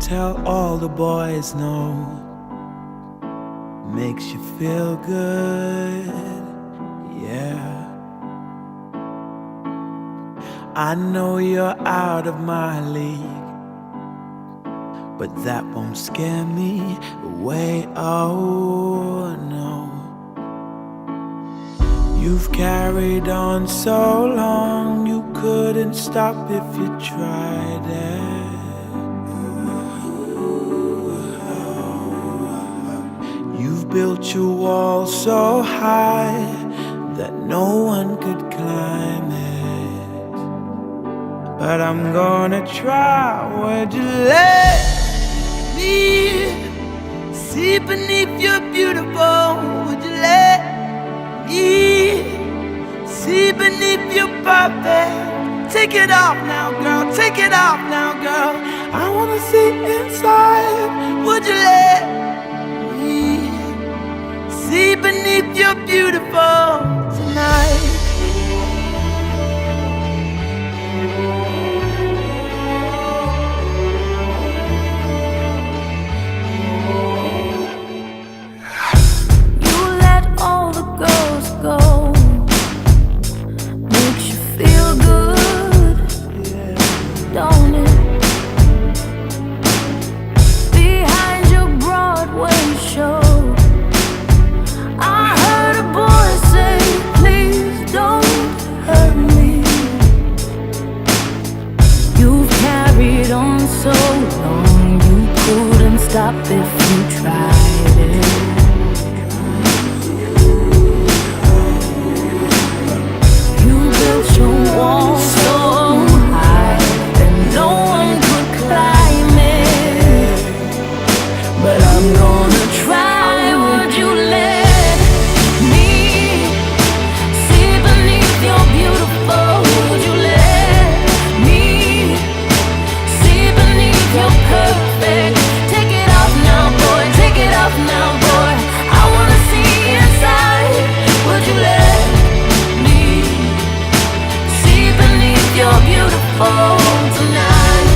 tell all the boys no. Makes you feel good, yeah. I know you're out of my league, but that won't scare me away, oh no. You've carried on so long, you couldn't stop if you tried it. You've built your wall so high that no one could climb it. But I'm gonna try. Would you let me see beneath your beautiful? Would you let me see beneath your perfect? Take it off now, girl, take it off now, girl. I wanna see inside. Would you let me see beneath your beautiful tonight? So long, you couldn't stop if you tried it. You built your wall so high that no one could climb it. But I'm gonna try. Would you let me see beneath your beautiful? Would you let me you're perfect? Take it off now, boy, take it off now, boy. I wanna see inside. Would you let me see beneath your beautiful tonight?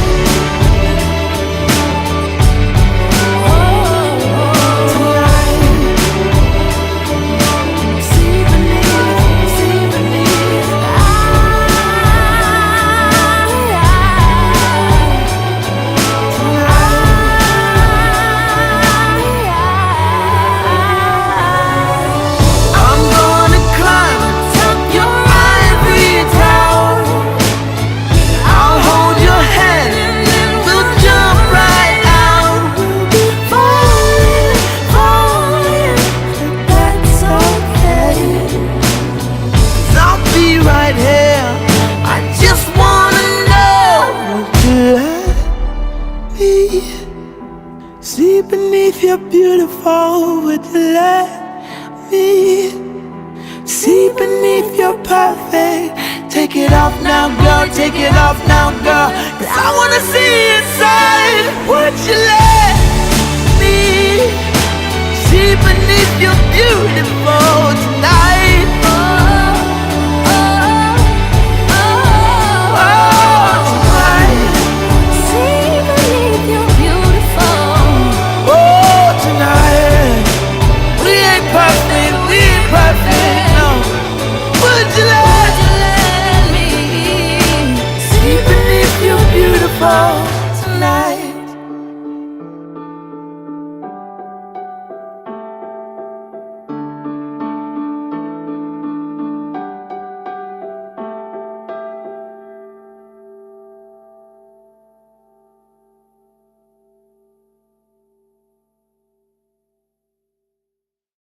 See beneath your beautiful, would you let me see beneath your perfect? Take it off now, girl, take it off now, girl, 'cause I wanna see inside. Would you let